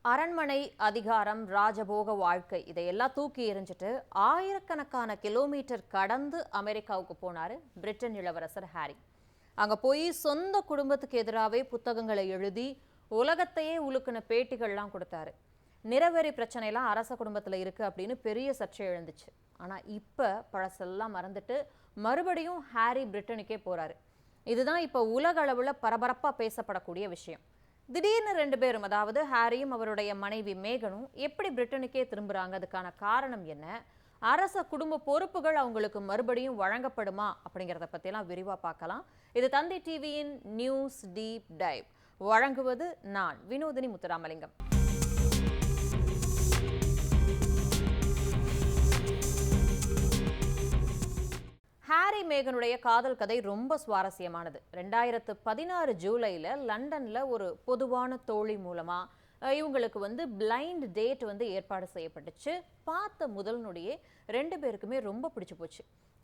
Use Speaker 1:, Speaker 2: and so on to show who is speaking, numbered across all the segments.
Speaker 1: அரண்மனை அதிகாரம், ராஜபோக வாழ்க்கை இதையெல்லாம் தூக்கி எறிஞ்சிட்டு ஆயிரக்கணக்கான கிலோமீட்டர் கடந்து அமெரிக்காவுக்கு போனாரு பிரிட்டன் இளவரசர் ஹாரி. அங்க போய் சொந்த குடும்பத்துக்கு எதிராகவே புத்தகங்களை எழுதி உலகத்தையே உலுக்கின பேட்டிகள்லாம் கொடுத்தாரு. நிறவெறி பிரச்சனைலாம் அரச குடும்பத்துல இருக்கு அப்படின்னு பெரிய சர்ச்சை எழுந்துச்சு. ஆனா இப்ப பழசெல்லாம் மறந்துட்டு மறுபடியும் ஹாரி பிரிட்டனுக்கே போறாரு. இதுதான் இப்ப உலக அளவுல பரபரப்பா பேசப்படக்கூடிய விஷயம். திடீர்னு ரெண்டு பேரும், அதாவது ஹாரியும் அவருடைய மனைவி மேகனும் எப்படி பிரிட்டனுக்கே திரும்புறாங்க? அதுக்கான காரணம் என்ன? அரச குடும்ப பொறுப்புகள் அவங்களுக்கு மறுபடியும் வழங்கப்படுமா அப்படிங்கிறத பற்றியெல்லாம் விரிவாக பார்க்கலாம். இது தந்தி டிவியின் நியூஸ் டீப் டைவ். வழங்குவது நான் வினோதினி முத்துராமலிங்கம். ஹாரி மேகனுடைய காதல் கதை ரொம்ப சுவாரஸ்யமானது. 2016 ஜூலையில் லண்டனில் ஒரு பொதுவான தோழி மூலமாக இவங்களுக்கு பிளைண்ட் டேட் ஏற்பாடு செய்யப்பட்டுச்சு. பார்த்த முதல் நொடியே ரெண்டு பேருக்குமே ரொம்ப பிடிச்சி போச்சு.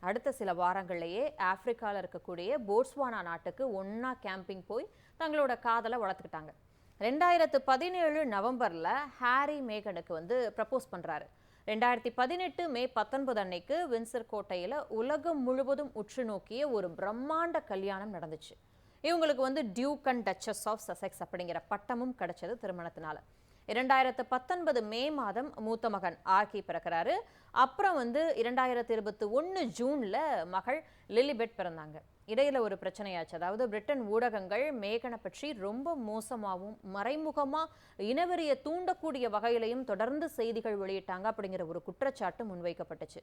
Speaker 1: அடுத்த சில வாரங்கள்லேயே ஆப்பிரிக்காவில் இருக்கக்கூடிய போட்ஸ்வானா நாட்டுக்கு ஒன்றா கேம்பிங் போய் தங்களோட காதலை வளர்த்துக்கிட்டாங்க. 2017 நவம்பரில் ஹாரி மேகனுக்கு ப்ரப்போஸ் பண்ணுறாரு. 2018 மே 19 அன்னைக்கு வின்சர் கோட்டையில் உலகம் முழுவதும் உற்று நோக்கிய ஒரு பிரம்மாண்ட கல்யாணம் நடந்துச்சு. இவங்களுக்கு duke and duchess of Sussex அப்படிங்கிற பட்டமும் கிடைச்சது திருமணத்தினால. 2019 மே மாதம் மூத்த மகன் ஆர்கி பிறக்கிறாரு. அப்புறம் 2021 ஜூனில் மகள் லிலிபெட் பிறந்தாங்க. இடையில ஒரு பிரச்சனையாச்சு. அதாவது பிரிட்டன் ஊடகங்கள் மேகனை பற்றி ரொம்ப மோசமாகவும் மறைமுகமாக இனவெறிய தூண்டக்கூடிய வகையிலையும் தொடர்ந்து செய்திகள் வெளியிட்டாங்க அப்படிங்கிற ஒரு குற்றச்சாட்டு முன்வைக்கப்பட்டுச்சு.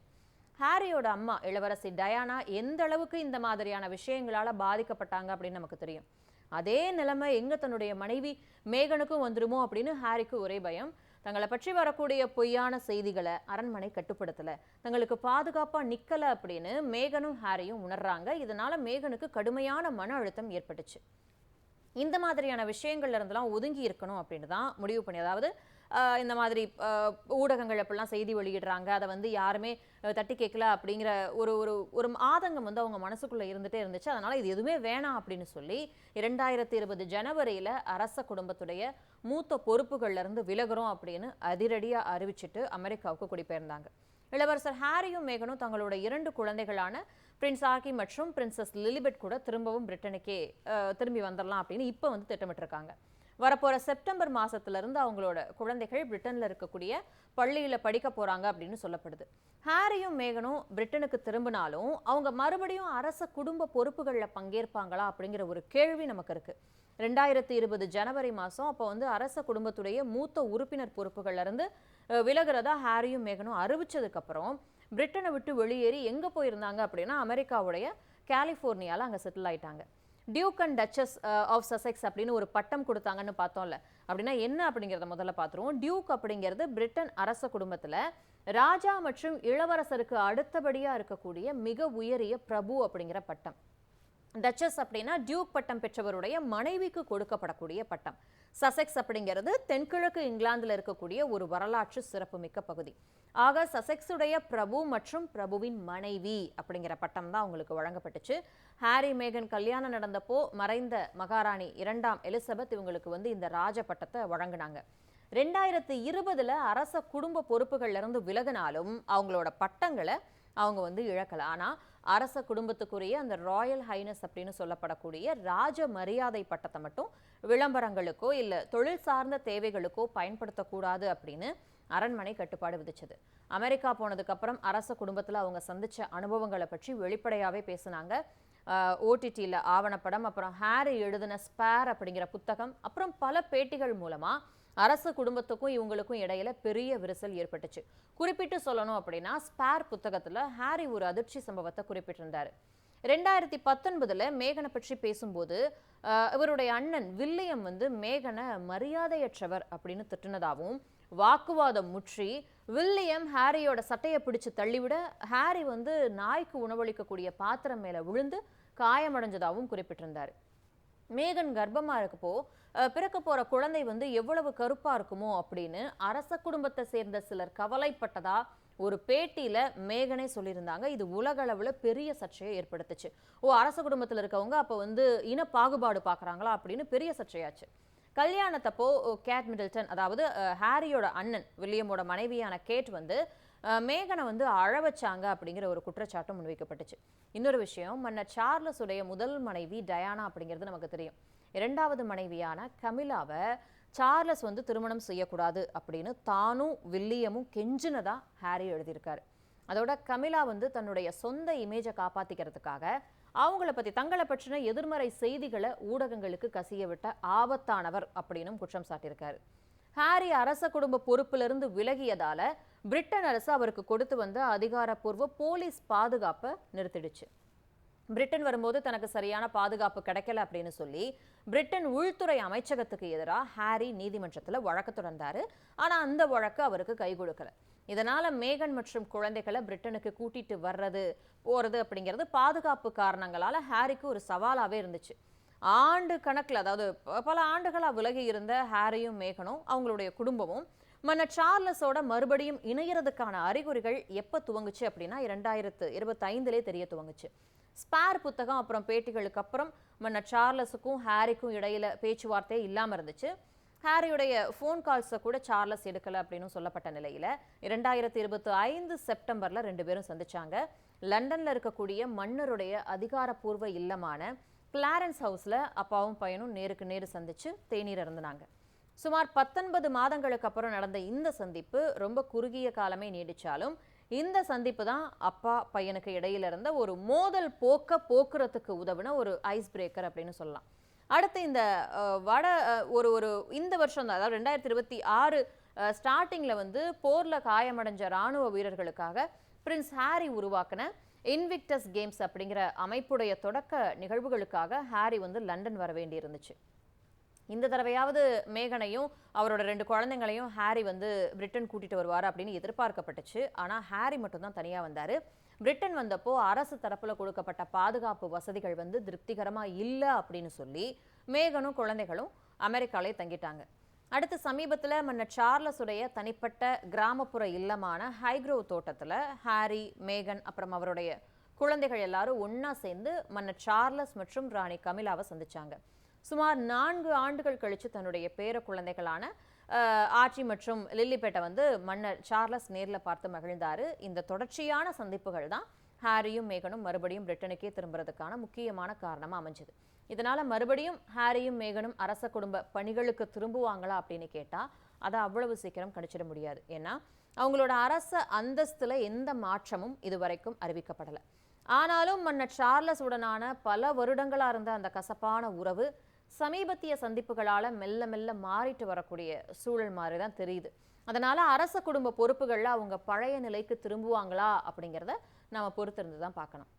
Speaker 1: ஹாரியோட அம்மா இளவரசி டயானா எந்த அளவுக்கு இந்த மாதிரியான விஷயங்களால் பாதிக்கப்பட்டாங்க அப்படின்னு நமக்கு தெரியும். அதே நிலைமை எங்க தன்னுடைய மனைவி மேகனுக்கும் வந்துருமோ அப்படின்னு ஹாரிக்கு ஒரே பயம். தங்களை பற்றி வரக்கூடிய பொய்யான செய்திகளை அரண்மனை கட்டுப்படுத்தலை, தங்களுக்கு பாதுகாப்பாக நிற்கலை அப்படின்னு மேகனும் ஹாரியும் உணர்றாங்க. இதனால மேகனுக்கு கடுமையான மன அழுத்தம் ஏற்பட்டுச்சு. இந்த மாதிரியான விஷயங்கள்ல இருந்தெல்லாம் ஒதுங்கி இருக்கணும் அப்படின்னு தான் முடிவு பண்ணி, அதாவது இந்த மாதிரி ஊடகங்கள் எப்படிலாம் செய்தி வெளியிடுறாங்க அதை யாருமே தட்டி கேட்கல அப்படிங்கிற ஒரு ஒரு ஒரு ஆதங்கம் அவங்க மனசுக்குள்ளே இருந்துகிட்டே இருந்துச்சு. அதனால் இது எதுவுமே வேணாம் அப்படின்னு சொல்லி 2020 ஜனவரியில் அரச குடும்பத்துடைய மூத்த பொறுப்புகள்லேருந்து விலகிறோம் அப்படின்னு அதிரடியாக அறிவிச்சிட்டு அமெரிக்காவுக்கு குடிபெயர்ந்தாங்க. இளவரசர் ஹாரியும் மேகனும் தங்களோட 2 குழந்தைகளான பிரின்ஸ் ஆர்கி மற்றும் பிரின்சஸ் லிலிபெட் கூட திரும்பவும் பிரிட்டனுக்கே திரும்பி வந்துடலாம் அப்படின்னு இப்போ திட்டமிட்டிருக்காங்க. வரப்போகிற செப்டம்பர் மாதத்துலேருந்து அவங்களோட குழந்தைகள் பிரிட்டனில் இருக்கக்கூடிய பள்ளியில் படிக்க போகிறாங்க அப்படின்னு சொல்லப்படுது. ஹாரியும் மேகனும் பிரிட்டனுக்கு திரும்பினாலும் அவங்க மறுபடியும் அரச குடும்ப பொறுப்புகளில் பங்கேற்பாங்களா அப்படிங்கிற ஒரு கேள்வி நமக்கு இருக்குது. 2020 ஜனவரி மாதம் அப்போ அரச குடும்பத்துடைய மூத்த உறுப்பினர் பொறுப்புகள்லேருந்து விலகிறதா ஹாரியும் மேகனும் அறிவிச்சதுக்கப்புறம் பிரிட்டனை விட்டு வெளியேறி எங்கே போயிருந்தாங்க அப்படின்னா அமெரிக்காவுடைய கலிஃபோர்னியாவில் அங்கே செட்டில் ஆயிட்டாங்க. Duke and duchess of Sussex அப்படின்னு ஒரு பட்டம் கொடுத்தாங்கன்னு பார்த்தோம்ல, அப்படின்னா என்ன அப்படிங்கிறத முதல்ல பார்த்துருவோம். டியூக் அப்படிங்கிறது பிரிட்டன் அரச குடும்பத்தில் ராஜா மற்றும் இளவரசருக்கு அடுத்தபடியாக இருக்கக்கூடிய மிக உயரிய பிரபு அப்படிங்கிற பட்டம். டச்சஸ் அப்படின்னா டியூக் பட்டம் பெற்றவருடைய மனைவிக்கு கொடுக்கப்படக்கூடிய பட்டம். சசெக்ஸ் அப்படிங்கிறது தென்கிழக்கு இங்கிலாந்தில் இருக்கக்கூடிய ஒரு வரலாற்று சிறப்புமிக்க பகுதி. ஆக சசெக்ஸுடைய பிரபு மற்றும் பிரபுவின் மனைவி அப்படிங்கிற பட்டம் தான் அவங்களுக்கு வழங்கப்பட்டுச்சு. ஹாரி மேகன் கல்யாணம் நடந்தப்போ மறைந்த மகாராணி 2ஆம் எலிசபெத் இவங்களுக்கு இந்த ராஜ பட்டத்தை வழங்கினாங்க. 2020 அரச குடும்ப பொறுப்புகள்ல இருந்து விலகினாலும் அவங்களோட பட்டங்களை அவங்க இழக்கல. ஆனால் அரச குடும்பத்துக்குரிய அந்த ராயல் ஹைனஸ் அப்படின்னு சொல்லப்படக்கூடிய ராஜ மரியாதை பட்டத்தை மட்டும் விளம்பரங்களுக்கோ இல்லை தொழில் சார்ந்த தேவைகளுக்கோ பயன்படுத்தக்கூடாது அப்படின்னு அரண்மனை கட்டுப்பாடு விதிச்சது. அமெரிக்கா போனதுக்கு அப்புறம் அரச குடும்பத்தில் அவங்க சந்திச்ச அனுபவங்களை பற்றி வெளிப்படையாகவே பேசினாங்க. ஓடிடியில் ஆவணப்படம், அப்புறம் ஹாரி எழுதின ஸ்பேர் அப்படிங்கிற புத்தகம், அப்புறம் பல பேட்டிகள் மூலமாக அரச குடும்பத்துக்கும் இவங்களுக்கும் இடையில பெரிய விரிசல் ஏற்பட்டுச்சு. குறிப்பிட்டு சொல்லணும் அப்படின்னா ஸ்பேர் புத்தகத்தில் ஹாரி ஒரு அதிர்ச்சி சம்பவத்தை குறிப்பிட்டிருந்தார். 2019 மேகனை பற்றி பேசும்போது இவருடைய அண்ணன் வில்லியம் மேகனை மரியாதையற்றவர் அப்படின்னு திட்டினதாகவும், வாக்குவாதம் முற்றி வில்லியம் ஹாரியோட சட்டையை பிடிச்சு தள்ளிவிட ஹாரி நாய்க்கு உணவளிக்கக்கூடிய பாத்திரம் மேலே விழுந்து காயமடைஞ்சதாகவும் குறிப்பிட்டிருந்தார். மேகன் கர்ப்பமாக இருக்கப்போ பிறக்க போகிற குழந்தை எவ்வளவு கருப்பாக இருக்குமோ அப்படின்னு அரச குடும்பத்தை சேர்ந்த சிலர் கவலைப்பட்டதா ஒரு பேட்டியில் மேகனே சொல்லியிருந்தாங்க. இது உலக அளவில் பெரிய சர்ச்சையை ஏற்படுத்துச்சு. அரச குடும்பத்தில் இருக்கவங்க அப்போ இன பாகுபாடு பார்க்குறாங்களா அப்படின்னு பெரிய சர்ச்சையாச்சு. கல்யாணத்தப்போ கேட் மிடில்டன், அதாவது ஹாரியோட அண்ணன் வில்லியமோட மனைவியான கேட் வந்து மேகனை வந்து அழ வச்சாங்க அப்படிங்கிற ஒரு குற்றச்சாட்டும் முன்வைக்கப்பட்டுச்சு. இன்னொரு விஷயம், மன்னர் சார்லஸ் உடைய முதல் மனைவி டயானா அப்படிங்கிறது நமக்கு தெரியும். இரண்டாவது மனைவியான கமிலாவை சார்லஸ் வந்து திருமணம் செய்யக்கூடாது அப்படின்னு தானும் வில்லியமும் கெஞ்சினதா ஹாரி எழுதியிருக்காரு. அதோட கமிலா வந்து தன்னுடைய சொந்த இமேஜை காப்பாத்திக்கிறதுக்காக தங்களை பற்றின எதிர்மறை செய்திகளை ஊடகங்களுக்கு கசிய விட்ட ஆபத்தானவர் அப்படின்னு குற்றம் சாட்டியிருக்காரு. ஹாரி அரச குடும்ப பொறுப்பிலிருந்து விலகியதால பிரிட்டன் அரசு அவருக்கு கொடுத்து வந்த அதிகாரப்பூர்வ போலீஸ் பாதுகாப்பை நிறுத்திடுச்சு. பிரிட்டன் வரும்போது தனக்கு சரியான பாதுகாப்பு கிடைக்கல அப்படின்னு சொல்லி பிரிட்டன் உள்துறை அமைச்சகத்துக்கு எதிராக ஹாரி நீதிமன்றத்தில் வழக்கு தொடர்ந்தாரு. ஆனா அந்த வழக்கு அவருக்கு கை கொடுக்கல. இதனால மேகன் மற்றும் குழந்தைகளை பிரிட்டனுக்கு கூட்டிட்டு போறது அப்படிங்கிறது பாதுகாப்பு காரணங்களால ஹாரிக்கு ஒரு சவாலாவே இருந்துச்சு. ஆண்டு கணக்கில், அதாவது பல ஆண்டுகளாக விலகி இருந்த ஹாரியும் மேகனும் அவங்களுடைய குடும்பமும் மன்னர் சார்லஸோட மறுபடியும் இணையறதுக்கான அறிகுறிகள் எப்போ துவங்குச்சு அப்படின்னா 2025 தெரிய துவங்குச்சு. ஸ்பேர் புத்தகம் அப்புறம் பேட்டிகளுக்கு அப்புறம் மன்னர் சார்லஸுக்கும் ஹாரிக்கும் இடையில பேச்சுவார்த்தை இல்லாமல் இருந்துச்சு. ஹாரியுடைய ஃபோன் கால்ஸை கூட சார்லஸ் எடுக்கல அப்படின்னு சொல்லப்பட்ட நிலையில 2025 செப்டம்பர்ல 2 பேரும் சந்திச்சாங்க. லண்டன்ல இருக்கக்கூடிய மன்னருடைய அதிகாரப்பூர்வ இல்லமான கிளாரன்ஸ் ஹவுஸ்ல அப்பாவும் பையனும் நேருக்கு நேரு சந்திச்சு தேநீர் அருந்தினாங்க. சுமார் 19 மாதங்களுக்கு அப்புறம் நடந்த இந்த சந்திப்பு ரொம்ப குறுகிய காலமே நீடிச்சாலும் இந்த சந்திப்பு தான் அப்பா பையனுக்கு இடையில இருந்த ஒரு மோதல் போக்குறதுக்கு உதவின ஒரு ஐஸ் பிரேக்கர் அப்படின்னு சொல்லலாம். அடுத்து இந்த இந்த வருஷம் தான், அதாவது 2026 ஸ்டார்டிங்ல வந்து போர்ல காயமடைஞ்ச ராணுவ வீரர்களுக்காக பிரின்ஸ் ஹாரி உருவாக்கின இன்விக்டஸ் கேம்ஸ் அப்படிங்கிற அமைப்புடைய தொடக்க நிகழ்வுகளுக்காக ஹாரி வந்து லண்டன் வர வேண்டி இருந்துச்சு. இந்த தடவையாவது மேகனையும் அவரோட 2 குழந்தைங்களையும் ஹாரி வந்து பிரிட்டன் கூட்டிட்டு வருவார் அப்படின்னு எதிர்பார்க்கப்பட்டுச்சு. ஆனா ஹாரி மட்டும்தான் தனியா வந்தாரு. பிரிட்டன் வந்தப்போ அரசு தரப்புல கொடுக்கப்பட்ட பாதுகாப்பு வசதிகள் வந்து திருப்திகரமா இல்லை அப்படின்னு சொல்லி மேகனும் குழந்தைகளும் அமெரிக்காலே தங்கிட்டாங்க. அடுத்து சமீபத்தில் மன்னர் சார்லஸ் உடைய தனிப்பட்ட கிராமப்புற இல்லமான ஹைக்ரோவ் தோட்டத்தில் ஹாரி, மேகன் அப்புறம் அவருடைய குழந்தைகள் எல்லாரும் ஒன்னா சேர்ந்து மன்னர் சார்லஸ் மற்றும் ராணி கமிலாவை சந்திச்சாங்க. சுமார் 4 ஆண்டுகள் கழிச்சு தன்னுடைய பேர குழந்தைகளான ஆர்ச்சி மற்றும் லில்லிபெட்டை வந்து மன்னர் சார்லஸ் நேரில் பார்த்து மகிழ்ந்தாரு. இந்த தொடர்ச்சியான சந்திப்புகள் தான் ஹாரியும் மேகனும் மறுபடியும் பிரிட்டனுக்கே திரும்புறதுக்கான முக்கியமான காரணமா அமைஞ்சது. இதனால மறுபடியும் ஹாரியும் மேகனும் அரச குடும்ப பணிகளுக்கு திரும்புவாங்களா அப்படின்னு கேட்டா அதை அவ்வளவு சீக்கிரம் கணிச்சிட முடியாது. ஏன்னா அவங்களோட அரச அந்தஸ்துல எந்த மாற்றமும் இதுவரைக்கும் அறிவிக்கப்படலை. ஆனாலும் மன்னர் சார்லஸ் உடனான பல வருடங்களா இருந்த அந்த கசப்பான உறவு சமீபத்திய சந்திப்புகளால மெல்ல மெல்ல மாறிட்டு வரக்கூடிய சூழல் மாதிரி தான் தெரியுது. அதனால அரச குடும்ப பொறுப்புகள்ல அவங்க பழைய நிலைக்கு திரும்புவாங்களா அப்படிங்கிறத நாம பொறுத்திருந்து தான் பார்க்கணும்.